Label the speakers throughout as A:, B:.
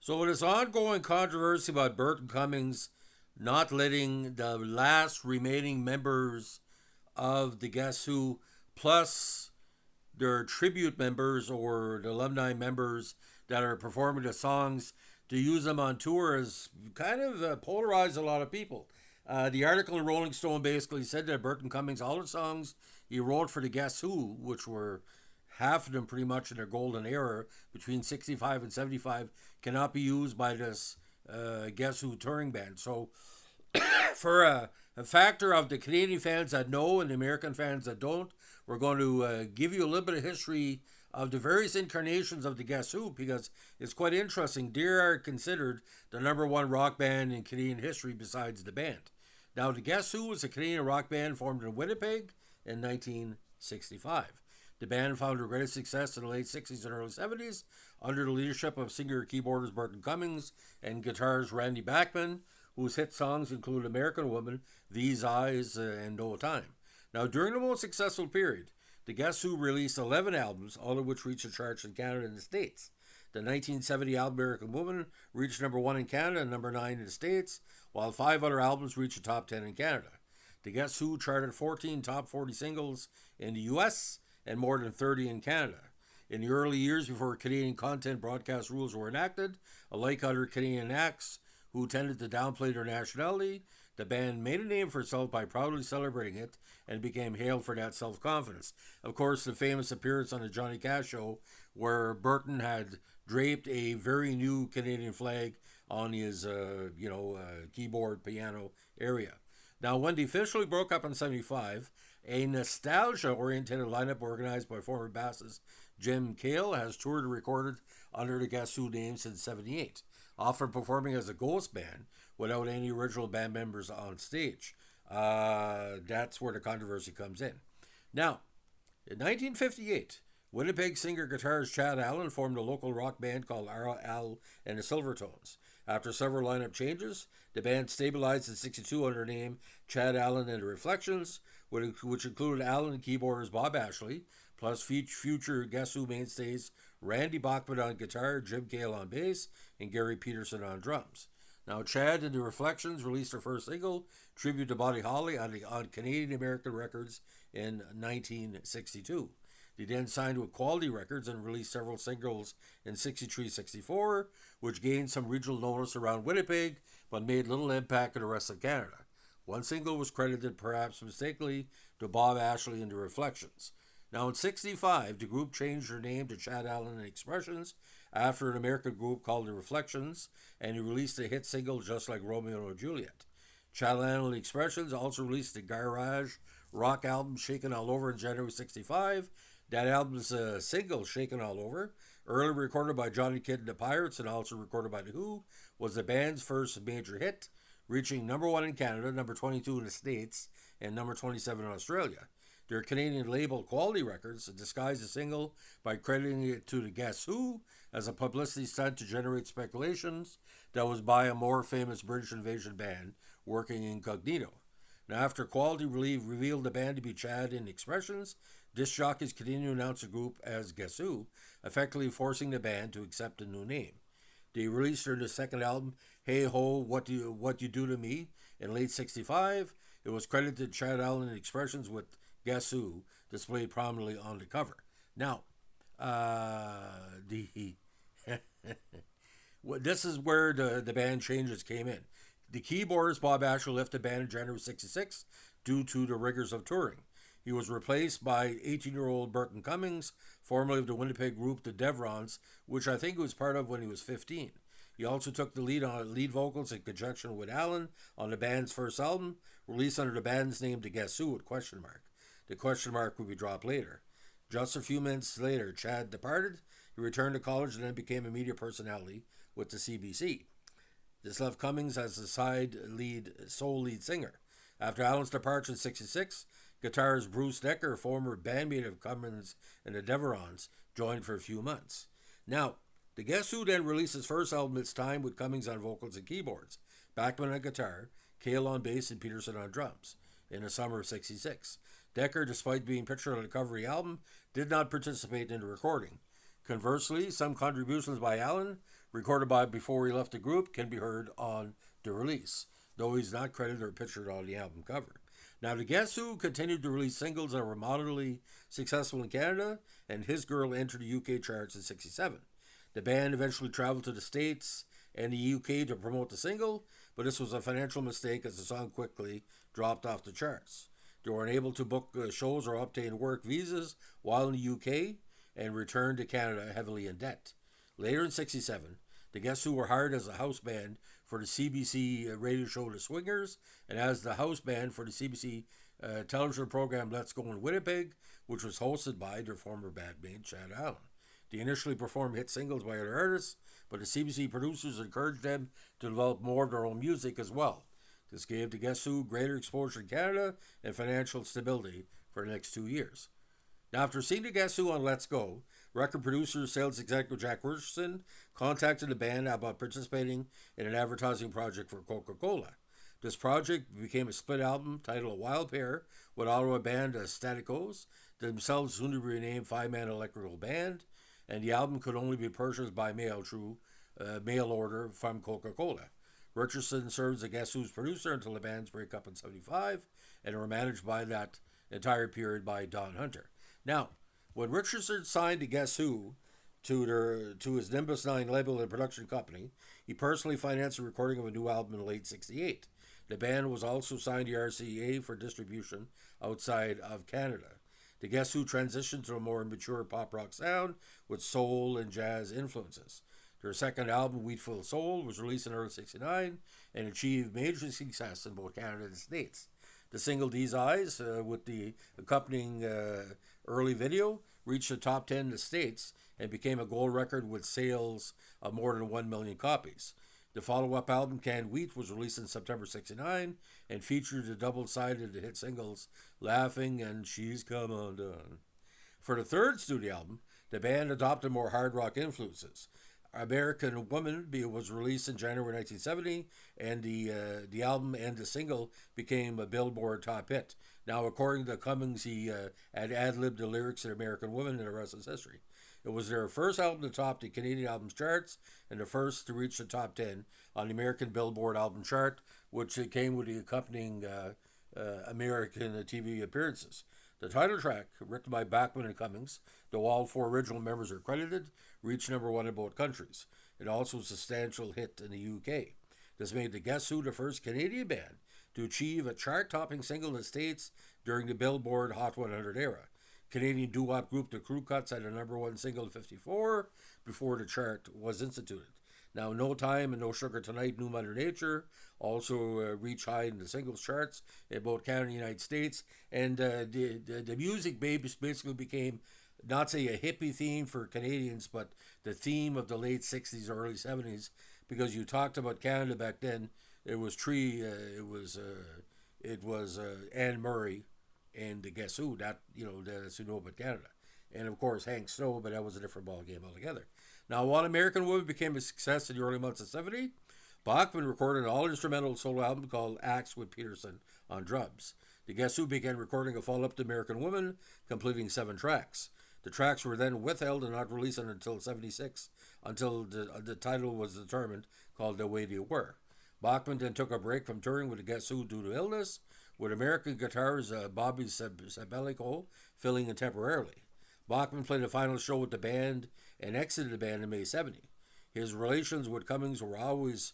A: So, this ongoing controversy about Burton Cummings not letting the last remaining members of the Guess Who, plus their tribute members or the alumni members that are performing the songs, to use them on tour, has kind of polarized a lot of people. The article in Rolling Stone basically said that Burton Cummings, all the songs he wrote for the Guess Who, which were half of them pretty much in their golden era between 65 and 75, cannot be used by this Guess Who touring band. So for a factor of the Canadian fans that know and the American fans that don't, we're going to give you a little bit of history of the various incarnations of the Guess Who, because it's quite interesting. They are considered the number one rock band in Canadian history besides the band. Now, the Guess Who was a Canadian rock band formed in Winnipeg in 1965. The band found their greatest success in the late 60s and early 70s under the leadership of singer-keyboardist Burton Cummings and guitarist Randy Bachman, whose hit songs include American Woman, These Eyes, and No Time. Now, during the most successful period, the Guess Who released 11 albums, all of which reached the charts in Canada and the States. The 1970 album American Woman reached number 1 in Canada and number 9 in the States, while 5 other albums reached the top 10 in Canada. The Guess Who charted 14 top 40 singles in the US and more than 30 in Canada. In the early years before Canadian content broadcast rules were enacted, like other Canadian acts who tended to downplay their nationality, the band made a name for itself by proudly celebrating it and became hailed for that self-confidence. Of course, the famous appearance on the Johnny Cash show, where Burton had draped a very new Canadian flag on his, keyboard piano area. Now, when they officially broke up in 75, a nostalgia-oriented lineup organized by former bassist Jim Cale has toured and recorded under the Guess Who name since 78, often performing as a ghost band without any original band members on stage. That's where the controversy comes in. Now, in 1958, Winnipeg singer-guitarist Chad Allen formed a local rock band called Al and the Silvertones. After several lineup changes, the band stabilized in 62 under the name Chad Allen and the Reflections, which included Allen keyboardist Bob Ashley, plus future Guess Who mainstays Randy Bachman on guitar, Jim Cale on bass, and Gary Peterson on drums. Now, Chad and the Reflections released their first single, Tribute to Buddy Holly, on Canadian American Records in 1962. They then signed with Quality Records and released several singles in 63-64, which gained some regional notice around Winnipeg, but made little impact in the rest of Canada. One single was credited, perhaps mistakenly, to Bob Ashley and the Reflections. Now, in 65, the group changed their name to Chad Allen and Expressions after an American group called the Reflections, and he released a hit single Just Like Romeo and Juliet. Chad Allen and Expressions also released the garage rock album Shakin' All Over in January 65. That album's single, Shakin' All Over, earlier recorded by Johnny Kidd and the Pirates and also recorded by The Who, was the band's first major hit, reaching number 1 in Canada, number 22 in the States, and number 27 in Australia. Their Canadian label Quality Records disguised the single by crediting it to the Guess Who as a publicity stunt to generate speculations that was by a more famous British invasion band working incognito. Now, after Quality revealed the band to be Chad and Expressions, disc jockeys continued to announce the group as Guess Who, effectively forcing the band to accept a new name. They released their second album, Hey Ho, What You Do to Me, in late 65. It was credited to Chad Allen and Expressions with Guess Who displayed prominently on the cover. Now, this is where the band changes came in. The keyboardist Bob Asher left the band in January 66 due to the rigors of touring. He was replaced by 18-year-old Burton Cummings, formerly of the Winnipeg group The Devrons, which I think he was part of when he was 15. He also took the lead vocals in conjunction with Allen on the band's first album, released under the band's name The Guess Who with question mark. The question mark would be dropped later. Just a few minutes later, Chad departed. He returned to college and then became a media personality with the CBC. This left Cummings as the sole lead singer. After Allen's departure in 66, guitarist Bruce Decker, former bandmate of Cummings and the Devrons, joined for a few months. Now, the Guess Who then released his first album It's Time with Cummings on vocals and keyboards, Bachman on guitar, Cale on bass, and Peterson on drums, in the summer of 66. Decker, despite being pictured on the cover of the album, did not participate in the recording. Conversely, some contributions by Allen recorded by before he left the group, can be heard on the release, though he's not credited or pictured on the album cover. Now, the Guess Who continued to release singles that were moderately successful in Canada, and His Girl entered the UK charts in '67. The band eventually traveled to the States and the UK to promote the single, but this was a financial mistake as the song quickly dropped off the charts. They were unable to book shows or obtain work visas while in the UK and returned to Canada heavily in debt. Later in '67, the Guess Who were hired as a house band for the CBC radio show The Swingers and as the house band for the CBC television program Let's Go in Winnipeg, which was hosted by their former bandmate Chad Allen. They initially performed hit singles by other artists, but the CBC producers encouraged them to develop more of their own music as well. This gave the Guess Who greater exposure in Canada and financial stability for the next 2 years. Now, after seeing the Guess Who on Let's Go, record producer, sales executive Jack Richardson contacted the band about participating in an advertising project for Coca-Cola. This project became a split album titled A Wild Pair with Ottawa band Staticos, themselves soon to be renamed Five Man Electrical Band, and the album could only be purchased by mail through mail order from Coca-Cola. Richardson served as a Guess Who's producer until the band's breakup in '75, and were managed by that entire period by Don Hunter. Now, when Richardson signed to Guess Who to his Nimbus 9 label and production company, he personally financed the recording of a new album in late '68. The band was also signed to RCA for distribution outside of Canada. The Guess Who transitioned to a more mature pop rock sound with soul and jazz influences. Their second album, Wheatfield Soul, was released in early '69 and achieved major success in both Canada and the States. The single These Eyes, with the accompanying early video, reached the top 10 in the States and became a gold record with sales of more than 1 million copies. The follow-up album, Canned Wheat, was released in September '69 and featured the double-sided hit singles Laughing and She's Come Undone. For the third studio album, the band adopted more hard rock influences. American Woman was released in January 1970, and the album and the single became a Billboard top hit. Now, according to Cummings, he had ad-libbed the lyrics to American Woman, and the rest is history. It was their first album to top the Canadian albums charts and the first to reach the top 10 on the American Billboard album chart, which came with the accompanying American TV appearances. The title track, written by Bachman and Cummings, though all four original members are credited, reached number one in both countries. It also was a substantial hit in the UK. This made the Guess Who the first Canadian band to achieve a chart-topping single in the States during the Billboard Hot 100 era. Canadian doo-wop group The Crew Cuts had a number one single in '54 before the chart was instituted. Now, No Time and No Sugar Tonight, New Mother Nature also reached high in the singles charts in both Canada and the United States. And the music basically became, not say a hippie theme for Canadians, but the theme of the late '60s, early '70s. Because you talked about Canada back then, it was Anne Murray and the Guess Who. That's who know about Canada. And of course Hank Snow, but that was a different ball game altogether. Now, while American Woman became a success in the early months of '70, Bachman recorded an all-instrumental solo album called Acts with Peterson on drums. The Guess Who began recording a follow-up to American Woman, completing 7 tracks. The tracks were then withheld and not released until '76, until the title was determined, called The Way They Were. Bachman then took a break from touring with the Guess Who due to illness, with American guitarist Bobby Sabelico filling in temporarily. Bachman played a final show with the band and exited the band in May '70. His relations with Cummings were always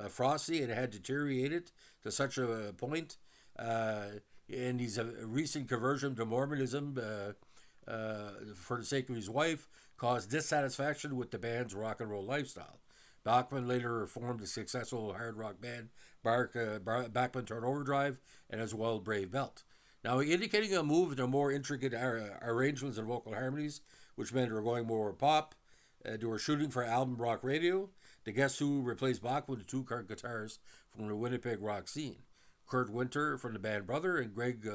A: frosty and had deteriorated to such a point, and his recent conversion to Mormonism for the sake of his wife caused dissatisfaction with the band's rock and roll lifestyle. Bachman later formed the successful hard rock band Bachman Turn Overdrive and as well Brave Belt. Now, indicating a move to more intricate arrangements and vocal harmonies, which meant they were going more pop. They were shooting for album rock radio. The Guess Who replaced Bachman with 2 current guitarists from the Winnipeg rock scene: Kurt Winter from the band Brother and Greg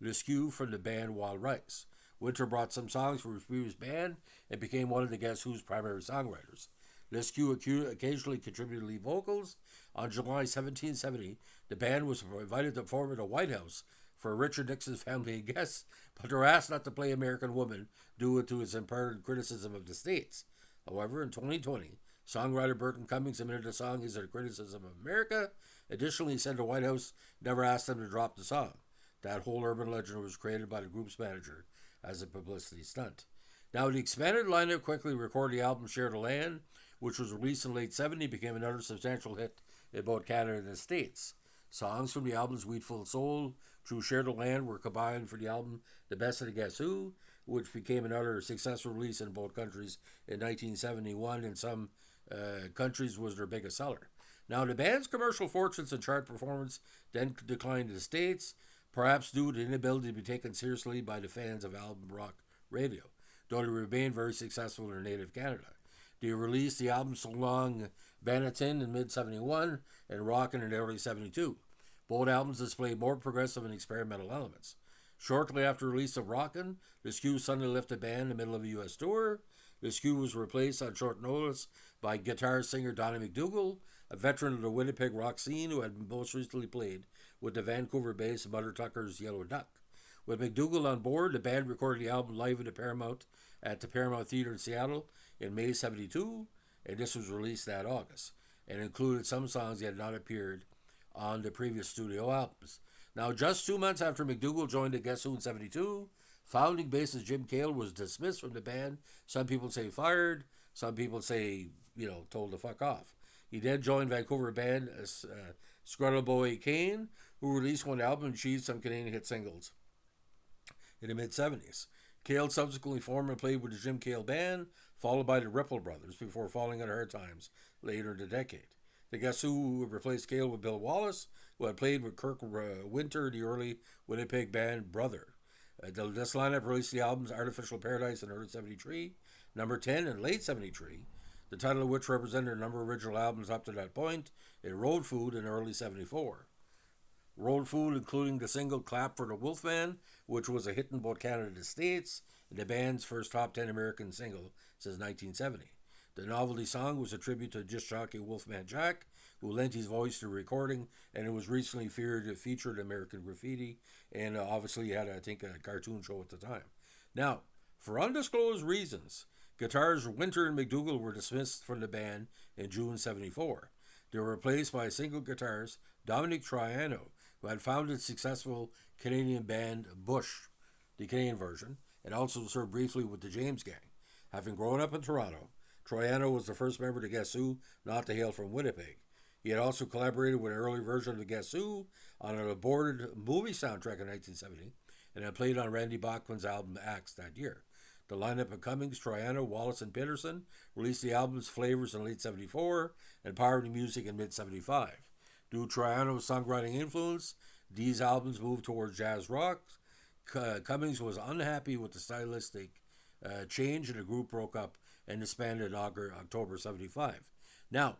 A: Leskew from the band Wild Rice. Winter brought some songs from his previous band and became one of the Guess Who's primary songwriters. Leskew occasionally contributed lead vocals. On July 17, '70, the band was invited to perform at the White House for Richard Nixon's family and guests, but they were asked not to play American Woman due to its imparted criticism of the states. However, in 2020, Songwriter Burton Cummings admitted the song is a criticism of America. Additionally, he said the White House never asked them to drop the song. That whole urban legend was created by the group's manager as a publicity stunt. Now, the expanded lineup quickly recorded the album Share the Land, which was released in the late 70s, became another substantial hit in both Canada and the States. Songs from the album's Weedful Soul through Share the Land were combined for the album The Best of the Guess Who, which became another successful release in both countries in 1971. In some countries was their biggest seller. Now, the band's commercial fortunes and chart performance then declined in the States, perhaps due to the inability to be taken seriously by the fans of album rock radio, though they remained very successful in their native Canada. They released the album So Long Bannatyne in mid-71 and Rockin' in early 72. Both albums displayed more progressive and experimental elements. Shortly after the release of Rockin', the Skew suddenly left the band in the middle of a U.S. tour. The Skew was replaced on short notice by guitar singer Donnie McDougall, a veteran of the Winnipeg rock scene who had most recently played with the Vancouver-based Mother Tucker's Yellow Duck. With McDougall on board, the band recorded the album live at the Paramount Theater in Seattle in May 72, and this was released that August, and included some songs that had not appeared on the previous studio albums. Now, just 2 months after McDougall joined the Guess Who in 72, founding bassist Jim Cale was dismissed from the band. Some people say fired, some people say, told to fuck off. He then joined Vancouver band Scruttleboy Kane, who released one album and achieved some Canadian hit singles in the mid-70s. Cale subsequently formed and played with the Jim Cale Band, followed by the Ripple Brothers, before falling on hard times later in the decade. The Guess Who replaced Cale with Bill Wallace, who had played with Kirk Winter, the early Winnipeg band Brother. This lineup released the albums Artificial Paradise in early 73, Number 10 in late 73, the title of which represented a number of original albums up to that point, and Road Food in early 74. Road Food, including the single Clap for the Wolfman, which was a hit in both Canada and the States, and the band's first top 10 American single since 1970. The novelty song was a tribute to disc jockey Wolfman Jack, who lent his voice to the recording, and it was recently featured in American Graffiti, and obviously had, I think, a cartoon show at the time. Now, for undisclosed reasons, guitars Winter and McDougall were dismissed from the band in June 74. They were replaced by single guitarist Dominic Troiano, who had founded successful Canadian band Bush, the Canadian version, and also served briefly with the James Gang. Having grown up in Toronto, Troiano was the first member to Guess Who not to hail from Winnipeg. He had also collaborated with an early version of the Guess Who on an aborted movie soundtrack in 1970, and had played on Randy Bachman's album Axe that year. The lineup of Cummings, Troiano, Wallace, and Peterson released the album's Flavors in late 74 and Power Music in mid-75. Due to Troiano's songwriting influence, these albums moved towards jazz rock. Cummings was unhappy with the stylistic change, and the group broke up and disbanded in October 75. Now,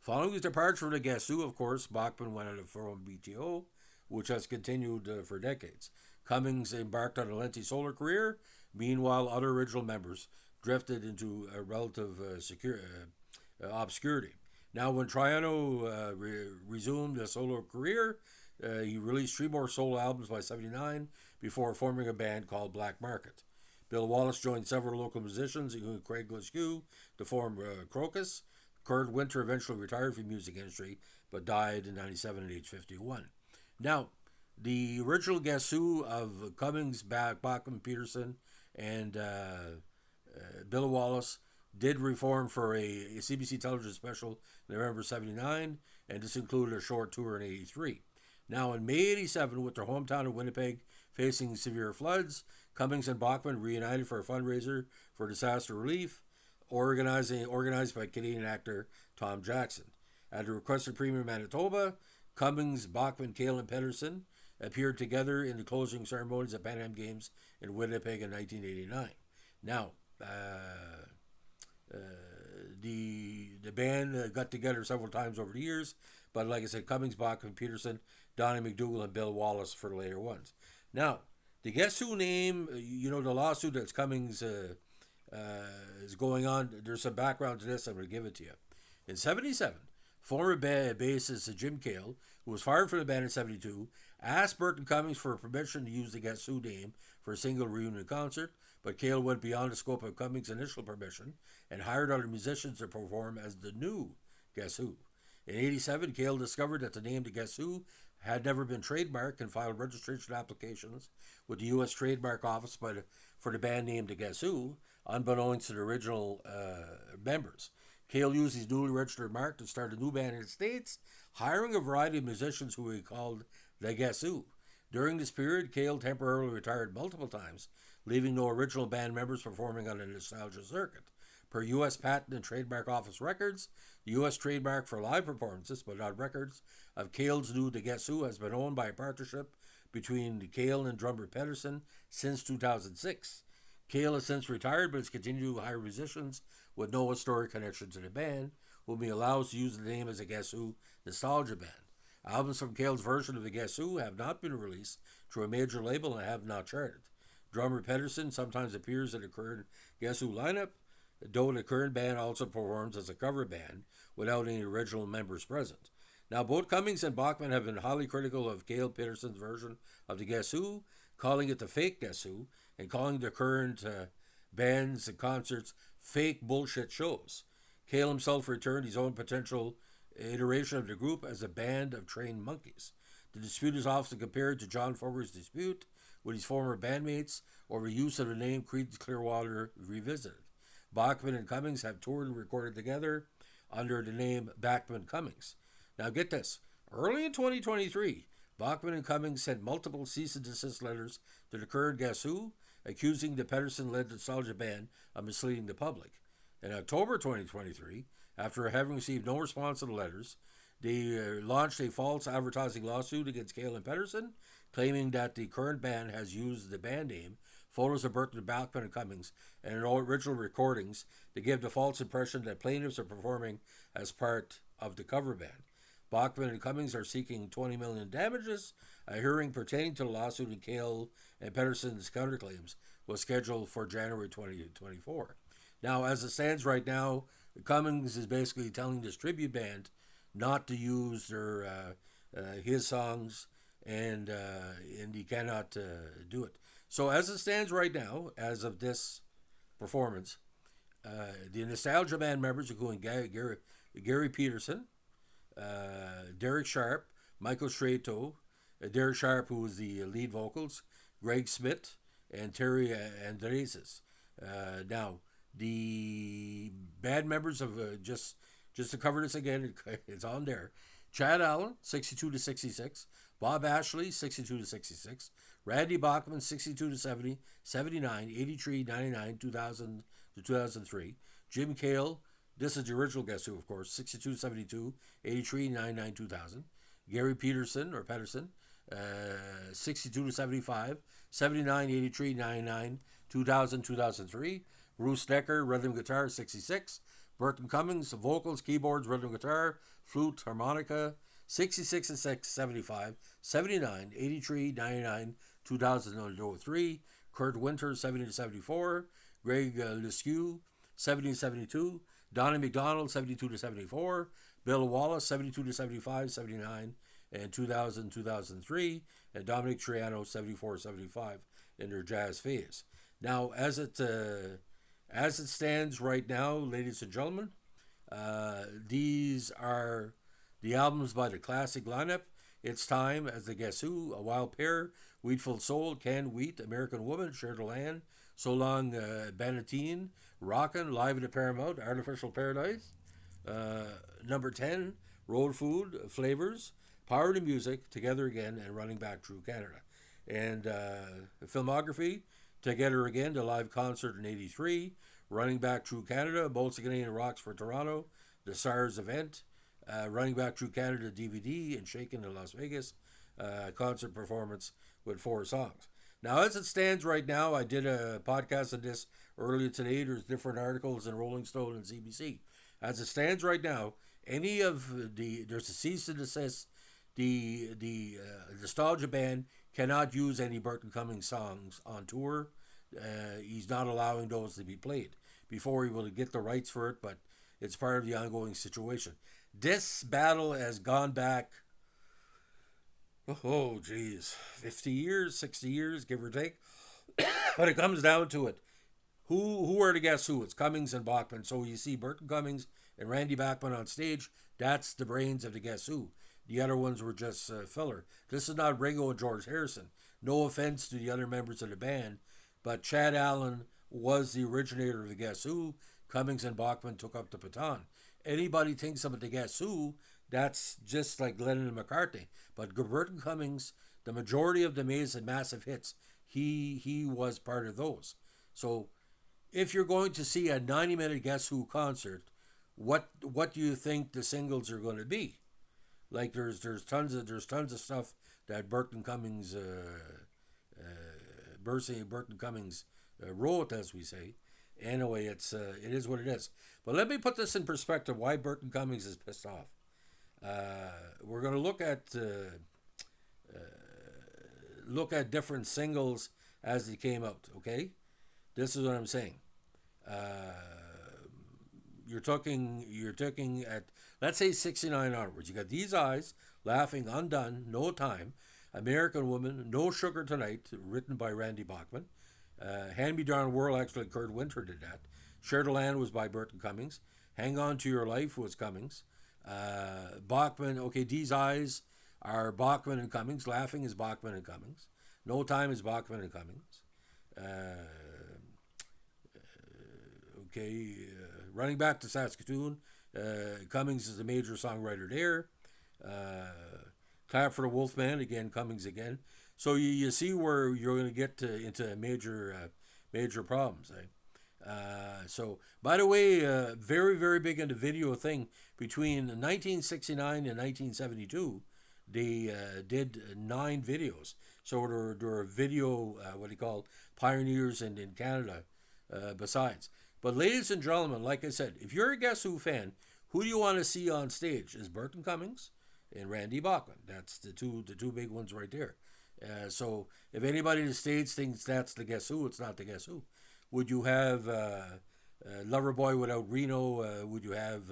A: following his departure from the Guess Who, of course, Bachman went on to form BTO, which has continued for decades. Cummings embarked on a lengthy solo career. Meanwhile, other original members drifted into a relative obscurity. Now, when Troiano resumed a solo career, he released 3 more solo albums by 79 before forming a band called Black Market. Bill Wallace joined several local musicians, including Craig Glasgow, to form Crocus. Kurt Winter eventually retired from the music industry, but died in 97 at age 51. Now, the original Guess Who of Cummings, Bachman, Peterson, and Bill Wallace did reform for a CBC television special in November 79, and this included a short tour in 83. Now, in May 87, with their hometown of Winnipeg facing severe floods, Cummings and Bachman reunited for a fundraiser for disaster relief, organized by Canadian actor Tom Jackson. At the request of Premier Manitoba, Cummings, Bachman, Cale, and Peterson appeared together in the closing ceremonies at Pan Am Games in Winnipeg in 1989. Now, the band got together several times over the years, but like I said, Cummings, Bachman, Peterson, Donnie McDougall, and Bill Wallace for the later ones. Now, the Guess Who name, the lawsuit that's Cummings is going on, there's some background to this. I'm going to give it to you. In 77, former bassist Jim Cale, who was fired from the band in 72, asked Burton Cummings for permission to use the Guess Who name for a single reunion concert, but Cale went beyond the scope of Cummings' initial permission and hired other musicians to perform as the new Guess Who. In '87, Cale discovered that the name The Guess Who had never been trademarked and filed registration applications with the U.S. Trademark Office for the band name The Guess Who, unbeknownst to the original members. Cale used his newly registered mark to start a new band in the States, hiring a variety of musicians who he called The Guess Who. During this period, Cale temporarily retired multiple times, leaving no original band members performing on the nostalgia circuit. Per U.S. Patent and Trademark Office records, the U.S. trademark for live performances, but not records, of Cale's new The Guess Who has been owned by a partnership between Cale and drummer Pedersen since 2006. Cale has since retired, but has continued to hire musicians with no historic connection to the band, whom he allows to use the name as a Guess Who nostalgia band. Albums from Cale's version of the Guess Who have not been released through a major label and have not charted. Drummer Pedersen sometimes appears in the current Guess Who lineup, though the current band also performs as a cover band without any original members present. Now, both Cummings and Bachman have been highly critical of Cale Pedersen's version of the Guess Who, calling it the fake Guess Who, and calling the current bands and concerts fake bullshit shows. Cale himself returned his own potential iteration of the group as a band of trained monkeys. The dispute is often compared to John Fogerty's dispute with his former bandmates over use of the name Creedence Clearwater Revisited. Bachman and Cummings have toured and recorded together under the name Bachman Cummings. Now get this. Early in 2023, Bachman and Cummings sent multiple cease and desist letters to the current Guess Who, accusing the Pedersen-led nostalgia band of misleading the public. In October 2023, after having received no response to the letters, they launched a false advertising lawsuit against Cale and Pedersen, claiming that the current band has used the band name, photos of Burton, Bachman, and Cummings, and in all original recordings to give the false impression that plaintiffs are performing as part of the cover band. Bachman and Cummings are seeking $20 million in damages. A hearing pertaining to the lawsuit in Cale and Pedersen's counterclaims was scheduled for January 2024. Now, as it stands right now, Cummings is basically telling this tribute band not to use their his songs, and he cannot do it. So, as it stands right now, as of this performance, the Nostalgia Band members, including Gary Peterson, Derek Sharp, Michael Strato, Derek Sharp, who was the lead vocals, Greg Smith, and Terry Andreses. Now, the band members of just to cover this again, it's on there. Chad Allen, 62 to 66. Bob Ashley, 62 to 66. Randy Bachman, 62 to 70, 79, 83, 99, 2000 to 2003. Jim Cale, this is the original Guess Who, of course, 62 to 72, 83, 99, 2000. Gary Peterson, 62 to 75, 79, 83, 99, 2000, 2003. Bruce Decker, rhythm guitar, 66. Burton Cummings, vocals, keyboards, rhythm guitar, flute, harmonica, 66 and 6, 75, 79, 83, 99, 2003. Kurt Winter, 70 to 74. Greg Leskew, 70 to 72. Donnie McDonald, 72 to 74. Bill Wallace, 72 to 75, 79, and 2000, 2003. And Dominic Triano, 74, 75 in their jazz phase. Now, as it stands right now, ladies and gentlemen, these are the albums by the classic lineup. It's Time as the Guess Who, A Wild Pear, Wheatful Soul, Canned Wheat, American Woman, Share the Land, So Long Bannatyne, Rockin', Live in the Paramount, Artificial Paradise, number 10, Road Food, Flavors, Power to Music, Together Again, and Running Back Through Canada. And filmography, Together Again, the live concert in 83, Running Back Through Canada, Bolts of Canadian Rocks for Toronto, The SARS Event, Running Back Through Canada DVD, and Shaken in Las Vegas, concert performance with 4 songs. Now, as it stands right now, I did a podcast on this earlier today. There's different articles in Rolling Stone and CBC. As it stands right now, there's a cease and desist. The Nostalgia Band cannot use any Burton Cummings songs on tour. He's not allowing those to be played. Before he will get the rights for it, but it's part of the ongoing situation. This battle has gone back, 50 years, 60 years, give or take. But it comes down to it. Who are the Guess Who? It's Cummings and Bachman. So you see Burton Cummings and Randy Bachman on stage. That's the brains of the Guess Who. The other ones were just filler. This is not Ringo and George Harrison. No offense to the other members of the band, but Chad Allen was the originator of the Guess Who. Cummings and Bachman took up the baton. Anybody thinks of the Guess Who, that's just like Lennon and McCartney. But Burton Cummings, the majority of the massive hits, he was part of those. So if you're going to see a 90-minute Guess Who concert, what do you think the singles are going to be? Like there's tons of stuff that Burton Cummings wrote, as we say. Anyway, it is what it is. But let me put this in perspective. Why Burton Cummings is pissed off. We're going to look at different singles as they came out. Okay, this is what I'm saying. You're talking at, let's say, 69 onwards. You got These Eyes, Laughing, Undone, No Time, American Woman, No Sugar Tonight, written by Randy Bachman. Hand Me Down World, actually Kurt Winter did that. Share the Land was by Burton Cummings. Hang On to Your Life was Cummings. Bachman, okay, These Eyes are Bachman and Cummings. Laughing is Bachman and Cummings. No Time is Bachman and Cummings. Running Back to Saskatoon, Cummings is a major songwriter there. Clap for the Wolfman, again, Cummings again. So you see where you're going to get into major problems. So, by the way, very, very big into video thing. Between 1969 and 1972, they did 9 videos. So there are video, what do you call, pioneers in Canada besides. But ladies and gentlemen, like I said, if you're a Guess Who fan, who do you want to see on stage? Is Burton Cummings and Randy Bachman. That's the two big ones right there. So if anybody in the States thinks that's the Guess Who, it's not the Guess Who. Would you have Loverboy without Reno? Would you have,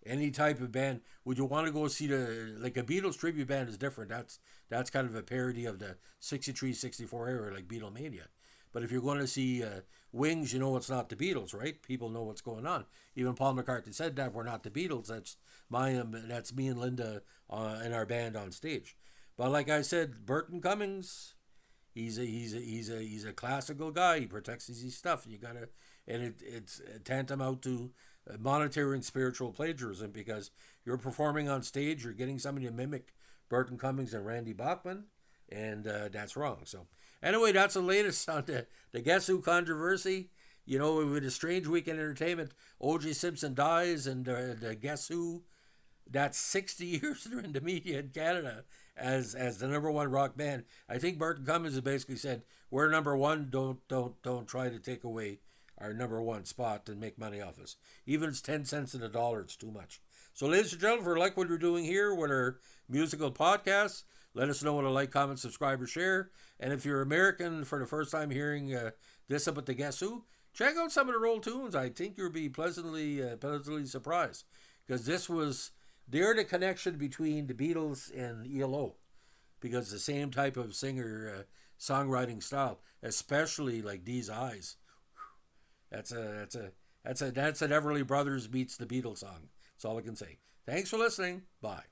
A: any type of band? Would you want to go see like a Beatles tribute band is different. That's kind of a parody of the 63, 64 era, like Beatlemania. But if you're going to see Wings, you know it's not the Beatles, right? People know what's going on. Even Paul McCartney said that we're not the Beatles. That's me and Linda in our band on stage. But like I said, Burton Cummings, he's a classical guy. He protects his stuff. It's tantamount to monetary and spiritual plagiarism, because you're performing on stage, you're getting somebody to mimic Burton Cummings and Randy Bachman, and that's wrong. So anyway, that's the latest on the Guess Who controversy. With a strange week in entertainment, O.J. Simpson dies, and the Guess Who, that's 60 years they're in the media in Canada as the number one rock band. I think Burton Cummings has basically said, we're number one, don't try to take away our number one spot and make money off us. Even if it's 10 cents in a dollar, it's too much. So ladies and gentlemen, if you like what we're doing here with our musical podcasts, let us know what a like, comment, subscribe, or share. And if you're American for the first time hearing this up at the Guess Who, check out some of the roll tunes. I think you'll be pleasantly surprised, because they're the connection between the Beatles and ELO, because the same type of singer songwriting style, especially like These Eyes. That's an Everly Brothers meets the Beatles song. That's all I can say. Thanks for listening. Bye.